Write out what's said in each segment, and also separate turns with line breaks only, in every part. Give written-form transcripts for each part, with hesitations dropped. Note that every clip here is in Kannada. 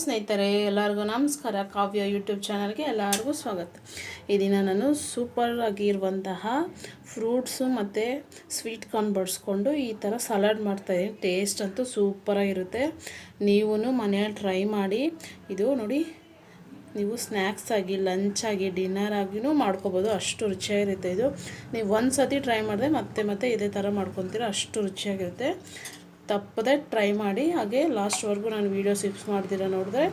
ಸ್ನೇಹಿತರೆ, ಎಲ್ಲರಿಗೂ ನಮಸ್ಕಾರ. ಕಾವ್ಯ ಯೂಟ್ಯೂಬ್ ಚಾನಲ್ಗೆ ಎಲ್ಲರಿಗೂ ಸ್ವಾಗತ. ಈ ದಿನ ನಾನು ಸೂಪರ್ ಆಗಿರುವಂತಹ ಫ್ರೂಟ್ಸು ಮತ್ತು ಸ್ವೀಟ್ ಕಾರ್ನ್ ಬಳಸ್ಕೊಂಡು ಈ ಥರ ಸಲಾಡ್ ಮಾಡ್ತಾಯಿದ್ದೀನಿ. ಟೇಸ್ಟ್ ಅಂತೂ ಸೂಪರಾಗಿರುತ್ತೆ. ನೀವೂ ಮನೆಯಲ್ಲಿ ಟ್ರೈ ಮಾಡಿ. ಇದು ನೋಡಿ, ನೀವು ಸ್ನ್ಯಾಕ್ಸ್ ಆಗಿ, ಲಂಚ್ ಆಗಿ, ಡಿನ್ನರ್ ಆಗಿಯೂ ಮಾಡ್ಕೋಬೋದು. ಅಷ್ಟು ರುಚಿಯಾಗಿರುತ್ತೆ ಇದು. ನೀವು ಒಂದು ಸತಿ ಟ್ರೈ ಮಾಡಿದ್ರೆ ಮತ್ತೆ ಇದೇ ಥರ ಮಾಡ್ಕೊತೀರ. ಅಷ್ಟು ರುಚಿಯಾಗಿರುತ್ತೆ. ತಪ್ಪದೆ ಟ್ರೈ ಮಾಡಿ. ಹಾಗೆ ಲಾಸ್ಟ್ವರೆಗೂ ನಾನು ವೀಡಿಯೋ ಸ್ಕಿಪ್ ಮಾಡ್ದಿರ ನೋಡಿದ್ರೆ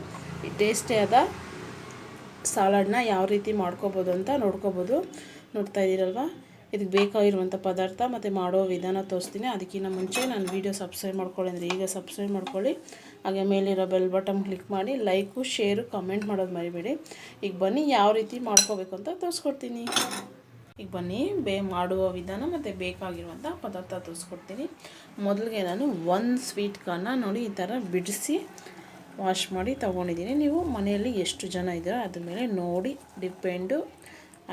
ಈ ಟೇಸ್ಟಿಯಾದ ಸಲಾಡ್ನ ಯಾವ ರೀತಿ ಮಾಡ್ಕೋಬೋದು ಅಂತ ನೋಡ್ತಾ ಇದ್ದೀರಲ್ವ. ಇದಕ್ಕೆ ಬೇಕಾಗಿರುವಂಥ ಪದಾರ್ಥ ಮತ್ತು ಮಾಡೋ ವಿಧಾನ ತೋರಿಸ್ತೀನಿ. ಅದಕ್ಕಿಂತ ಮುಂಚೆ ನಾನು ವೀಡಿಯೋ ಸಬ್ಸ್ಕ್ರೈಬ್ ಮಾಡ್ಕೊಳ್ಳಿ ಅಂದರೆ ಈಗ ಸಬ್ಸ್ಕ್ರೈಬ್ ಮಾಡ್ಕೊಳ್ಳಿ. ಹಾಗೆ ಮೇಲಿರೋ ಬೆಲ್ ಬಟನ್ ಕ್ಲಿಕ್ ಮಾಡಿ ಲೈಕು, ಶೇರು, ಕಮೆಂಟ್ ಮಾಡೋದು ಮರಿಬೇಡಿ. ಈಗ ಬನ್ನಿ ಯಾವ ರೀತಿ ಮಾಡ್ಕೋಬೇಕು ಅಂತ ತೋರಿಸ್ಕೊಡ್ತೀನಿ. ಈಗ ಬನ್ನಿ ಮಾಡುವ ವಿಧಾನ ಮತ್ತು ಬೇಕಾಗಿರುವಂಥ ಪದಾರ್ಥ ತೋರಿಸ್ಕೊಡ್ತೀನಿ. ಮೊದಲಿಗೆ ನಾನು ಒಂದು ಸ್ವೀಟ್ ಕಾರ್ನ ನೋಡಿ ಈ ಥರ ಬಿಡಿಸಿ ವಾಶ್ ಮಾಡಿ ತೊಗೊಂಡಿದ್ದೀನಿ. ನೀವು ಮನೆಯಲ್ಲಿ ಎಷ್ಟು ಜನ ಇದ್ದೀರೋ ಅದ್ರ ಮೇಲೆ ನೋಡಿ ಡಿಪೆಂಡು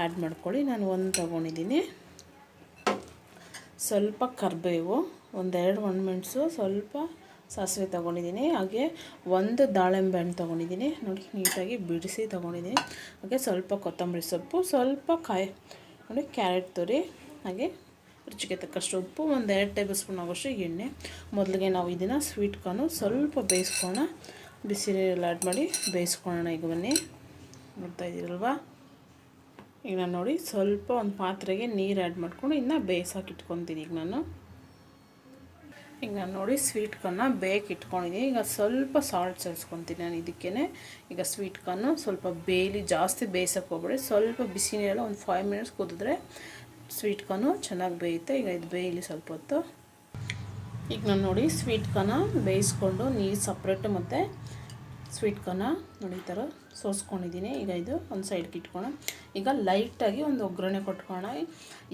ಆ್ಯಡ್ ಮಾಡ್ಕೊಳ್ಳಿ. ನಾನು ಒಂದು ತೊಗೊಂಡಿದ್ದೀನಿ. ಸ್ವಲ್ಪ ಕರಿಬೇವು, ಒಂದೆರಡು ಒಣಮೆಣಸು, ಸ್ವಲ್ಪ ಸಾಸಿವೆ ತೊಗೊಂಡಿದ್ದೀನಿ. ಹಾಗೆ ಒಂದು ದಾಳಿಂಬೆ ಹಣ್ಣು ತೊಗೊಂಡಿದ್ದೀನಿ. ನೋಡಿ ನೀಟಾಗಿ ಬಿಡಿಸಿ ತೊಗೊಂಡಿದ್ದೀನಿ. ಹಾಗೆ ಸ್ವಲ್ಪ ಕೊತ್ತಂಬರಿ ಸೊಪ್ಪು, ಸ್ವಲ್ಪ ನೋಡಿ ಕ್ಯಾರೆಟ್ ತುರಿ, ಹಾಗೆ ರುಚಿಗೆ ತಕ್ಕಷ್ಟು ಉಪ್ಪು, ಒಂದು 2 ಟೇಬಲ್ ಸ್ಪೂನ್ ಆಗೋಷ್ಟು ಎಣ್ಣೆ. ಮೊದಲಿಗೆ ನಾವು ಇದನ್ನು ಸ್ವೀಟ್ ಕಾರ್ನು ಸ್ವಲ್ಪ ಬೇಯಿಸ್ಕೊಳ್ಳೋಣ. ಬಿಸಿ ನೀರಲ್ಲಿ ಆ್ಯಡ್ ಮಾಡಿ ಬೇಯಿಸ್ಕೊಳ್ಳೋಣ. ಈಗ ಬನ್ನಿ, ನೋಡ್ತಾ ಇದ್ದೀರಲ್ವ. ಈಗ ನಾನು ನೋಡಿ ಸ್ವಲ್ಪ ಒಂದು ಪಾತ್ರೆಗೆ ನೀರು ಆ್ಯಡ್ ಮಾಡ್ಕೊಂಡು ಇನ್ನು ಬೇಯಿಸೋಕೆ ಇಟ್ಕೊತೀನಿ. ಈಗ ನಾನು ನೋಡಿ ಸ್ವೀಟ್ ಕಾರ್ನ ಬೇಯಕ್ಕೆ ಇಟ್ಕೊಂಡಿದ್ದೀನಿ. ಈಗ ಸ್ವಲ್ಪ ಸಾಲ್ಟ್ ಸೇರಿಸ್ಕೊತೀನಿ ನಾನು ಇದಕ್ಕೇ. ಈಗ ಸ್ವೀಟ್ ಕಾರ್ನು ಸ್ವಲ್ಪ ಜಾಸ್ತಿ ಬೇಯಿಸೋಕೆ ಹೋಗ್ಬೇಡಿ. ಸ್ವಲ್ಪ ಬಿಸಿ ನೀರೆಲ್ಲ ಒಂದು 5 ಮಿನಿಟ್ಸ್ ಕುದಿದ್ರೆ ಸ್ವೀಟ್ ಕಾರ್ನು ಚೆನ್ನಾಗಿ ಬೇಯುತ್ತೆ. ಈಗ ಇದು ಬೇಯಲಿ ಸ್ವಲ್ಪ ಹೊತ್ತು. ಈಗ ನಾನು ನೋಡಿ ಸ್ವೀಟ್ ಕಾರ್ನ ಬೇಯಿಸ್ಕೊಂಡು ನೀರು ಸಪ್ರೇಟು ಮತ್ತು ಸ್ವೀಟ್ ಕಾರ್ನ ನೋಡಿ ಈ ಥರ ಸೋಸ್ಕೊಂಡಿದ್ದೀನಿ. ಈಗ ಇದು ಒಂದು ಸೈಡ್ಗೆ ಇಟ್ಕೊಳ್ಳೋಣ. ಈಗ ಲೈಟಾಗಿ ಒಂದು ಒಗ್ಗರಣೆ ಕೊಟ್ಕೊಳ್ಳೋಣ.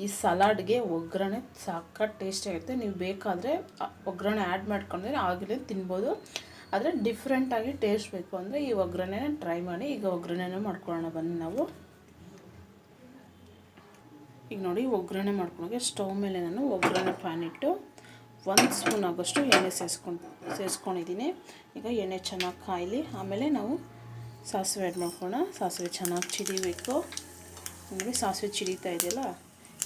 ಈ ಸಲಾಡ್ಗೆ ಒಗ್ಗರಣೆ ಸಖತ್ ಟೇಸ್ಟಿಯಾಗಿರುತ್ತೆ. ನೀವು ಬೇಕಾದರೆ ಒಗ್ಗರಣೆ ಆ್ಯಡ್ ಮಾಡ್ಕೊಂಡ್ರೆ ಆಗಲೇ ತಿನ್ಬೋದು. ಆದರೆ ಡಿಫ್ರೆಂಟಾಗಿ ಟೇಸ್ಟ್ ಬೇಕು ಅಂದರೆ ಈ ಒಗ್ಗರಣೆನ ಟ್ರೈ ಮಾಡಿ. ಈಗ ಒಗ್ಗರಣೆನ ಮಾಡ್ಕೊಳ್ಳೋಣ ಬನ್ನಿ ನಾವು. ಈಗ ನೋಡಿ ಒಗ್ಗರಣೆ ಮಾಡ್ಕೊಳ್ಳೋಕೆ ಸ್ಟವ್ ಮೇಲೆ ನಾನು ಒಗ್ಗರಣೆ ಪ್ಯಾನ್ ಇಟ್ಟು 1 ಸ್ಪೂನ್ ಆಗೋಷ್ಟು ಎಣ್ಣೆ ಸೇರಿಸ್ಕೊಂಡಿದ್ದೀನಿ. ಈಗ ಎಣ್ಣೆ ಚೆನ್ನಾಗಿ ಕಾಯಲಿ. ಆಮೇಲೆ ನಾವು ಸಾಸಿವೆ ಆ್ಯಡ್ ಮಾಡ್ಕೊಳ್ಳೋಣ. ಸಾಸಿವೆ ಚೆನ್ನಾಗಿ ಚಿಡಿಬೇಕು. ನೋಡಿ ಸಾಸಿವೆ ಚಿಡಿತಾ ಇದೆಯಲ್ಲ,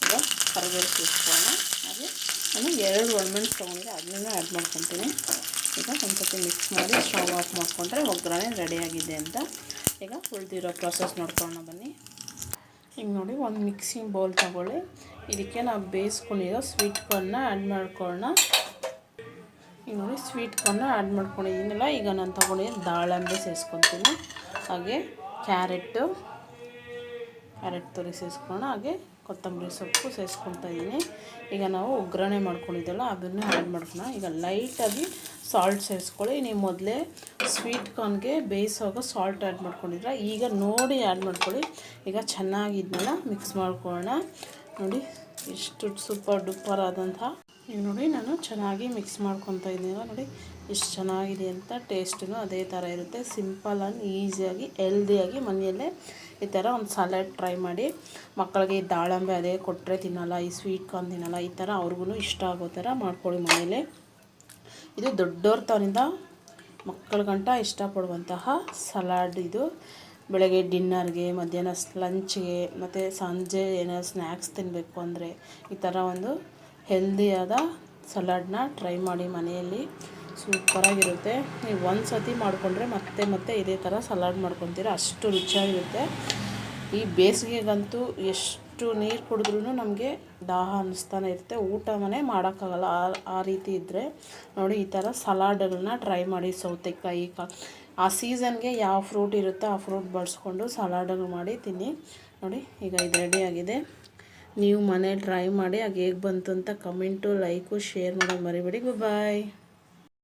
ಈಗ ಕರಿಬೇವು ಸೇರಿಸ್ಕೊಳ್ಳೋಣ. ಹಾಗೆ ನಾನು 2 ಒಣಮೆಣಸು ತೊಗೊಂಡಿದ್ದೆ, ಅದನ್ನೇ ಆ್ಯಡ್ ಮಾಡ್ಕೊತೀನಿ. ಈಗ ಒಂದು ಸರ್ತಿ ಮಿಕ್ಸ್ ಮಾಡಿ ಸ್ಟವ್ ಆಫ್ ಮಾಡಿಕೊಂಡ್ರೆ ಒಗ್ಗರಣೆ ರೆಡಿಯಾಗಿದೆ ಅಂತ. ಈಗ ಉಳಿದಿರೋ ಪ್ರೊಸೆಸ್ ನೋಡ್ಕೊಳ್ಳೋಣ ಬನ್ನಿ. ಈಗ ನೋಡಿ ಒಂದು ಮಿಕ್ಸಿಂಗ್ ಬೌಲ್ ತಗೊಳ್ಳಿ. ಇದಕ್ಕೆ ನಾವು ಬೇಯಿಸ್ಕೊಂಡಿರೋ ಸ್ವೀಟ್ ಕಾರ್ನ ಆ್ಯಡ್ ಮಾಡ್ಕೊಳ್ಳೋಣ. ಈಗ ನೋಡಿ ಸ್ವೀಟ್ ಕಾರ್ನ ಆ್ಯಡ್ ಮಾಡ್ಕೊಂಡಿದ್ದೀನಲ್ಲ, ಈಗ ನಾನು ತೊಗೊಂಡಿದ್ದು ದಾಳಿಂಬೆ ಸೇರಿಸ್ಕೊತೀನಿ. ಹಾಗೆ ಕ್ಯಾರೆಟ್ ತುರಿ ಸೇರಿಸ್ಕೊಳ್ಳೋಣ. ಹಾಗೆ ಕೊತ್ತಂಬರಿ ಸೊಪ್ಪು ಸೇರಿಸ್ಕೊತಾ ಇದ್ದೀನಿ. ಈಗ ನಾವು ಒಗ್ಗರಣೆ ಮಾಡ್ಕೊಂಡಿದ್ದಲ್ಲ ಅದನ್ನು ಆ್ಯಡ್ ಮಾಡ್ಕೊಳ್ಳೋಣ. ಈಗ ಲೈಟಾಗಿ ಸಾಲ್ಟ್ ಸೇರಿಸ್ಕೊಳ್ಳಿ. ನೀವು ಮೊದಲೇ ಸ್ವೀಟ್ ಕಾರ್ನ್ಗೆ ಬೇಯಿಸುವಾಗ ಸಾಲ್ಟ್ ಆ್ಯಡ್ ಮಾಡ್ಕೊಂಡಿದ್ರೆ ಈಗ ನೋಡಿ ಆ್ಯಡ್ ಮಾಡ್ಕೊಳ್ಳಿ. ಈಗ ಚೆನ್ನಾಗಿ ಇದನ್ನೆಲ್ಲ ಮಿಕ್ಸ್ ಮಾಡ್ಕೊಳ್ಳೋಣ. ನೋಡಿ ಎಷ್ಟು ಸೂಪರ್ ಆದಂಥ. ಈಗ ನೋಡಿ ನಾನು ಚೆನ್ನಾಗಿ ಮಿಕ್ಸ್ ಮಾಡ್ಕೊತಾ ಇದ್ದೀನಿ. ನೋಡಿ ಎಷ್ಟು ಚೆನ್ನಾಗಿದೆ ಅಂತ. ಟೇಸ್ಟೂ ಅದೇ ಥರ ಇರುತ್ತೆ. ಸಿಂಪಲ್ ಆ್ಯಂಡ್ ಈಸಿಯಾಗಿ ಹೆಲ್ದಿಯಾಗಿ ಮನೆಯಲ್ಲೇ ಈ ಥರ ಒಂದು ಸಲಾಡ್ ಟ್ರೈ ಮಾಡಿ. ಮಕ್ಕಳಿಗೆ ದಾಳಿಂಬೆ ಅದೇ ಕೊಟ್ಟರೆ ತಿನ್ನಲ್ಲ, ಈ ಸ್ವೀಟ್ ಕಾರ್ನ್ ತಿನ್ನಲ್ಲ. ಈ ಥರ ಅವ್ರಿಗೂ ಇಷ್ಟ ಆಗೋ ಥರ ಮಾಡ್ಕೊಳ್ಳಿ ಮನೇಲೆ. ಇದು ದೊಡ್ಡವ್ರ ತವರಿಂದ ಮಕ್ಕಳಿಗಂಟ ಇಷ್ಟಪಡುವಂತಹ ಸಲಾಡ್ ಇದು. ಬೆಳಗ್ಗೆ ಡಿನ್ನರ್ಗೆ, ಮಧ್ಯಾಹ್ನ ಲಂಚ್ಗೆ ಮತ್ತು ಸಂಜೆ ಏನಾದ್ರು ಸ್ನ್ಯಾಕ್ಸ್ ತಿನ್ನಬೇಕು ಅಂದರೆ ಈ ಥರ ಒಂದು ಹೆಲ್ದಿಯಾದ ಸಲಾಡ್ನ ಟ್ರೈ ಮಾಡಿ ಮನೆಯಲ್ಲಿ. ಸೂಪರಾಗಿರುತ್ತೆ. ನೀವು ಒಂದು ಸತಿ ಮಾಡಿಕೊಂಡ್ರೆ ಮತ್ತೆ ಇದೇ ಥರ ಸಲಾಡ್ ಮಾಡ್ಕೊತೀರ. ಅಷ್ಟು ರುಚಿಯಾಗಿರುತ್ತೆ. ಈ ಬೇಸಿಗೆಗಂತೂ ಎಷ್ಟು ನೀರು ಕುಡಿದ್ರೂ ನಮಗೆ ದಾಹ ಅನ್ನಿಸ್ತಾನೆ ಇರುತ್ತೆ. ಊಟ ಮಾಡೋಕ್ಕಾಗಲ್ಲ ಆ ರೀತಿ ಇದ್ದರೆ ನೋಡಿ ಈ ಥರ ಸಲಾಡ್ಗಳನ್ನ ಟ್ರೈ ಮಾಡಿ. ಸೌತೆಕಾಯಿ ಆ ಸೀಸನ್ಗೆ ಯಾವ ಫ್ರೂಟ್ ಇರುತ್ತೋ ಆ ಫ್ರೂಟ್ ಬಳಸ್ಕೊಂಡು ಸಲಾಡ್ಗಳು ಮಾಡಿ ತಿನ್ನಿ. ನೋಡಿ ಈಗ ಇದು ರೆಡಿಯಾಗಿದೆ. ನೀವು ಮನೇಲಿ ಟ್ರೈ ಮಾಡಿ. ಹಾಗೆ ಹೇಗೆ ಬಂತು ಅಂತ ಕಮೆಂಟು, ಲೈಕು, ಶೇರ್ ಮಾಡೋದು ಮರಿಬೇಡಿ. ಬಾಯ್.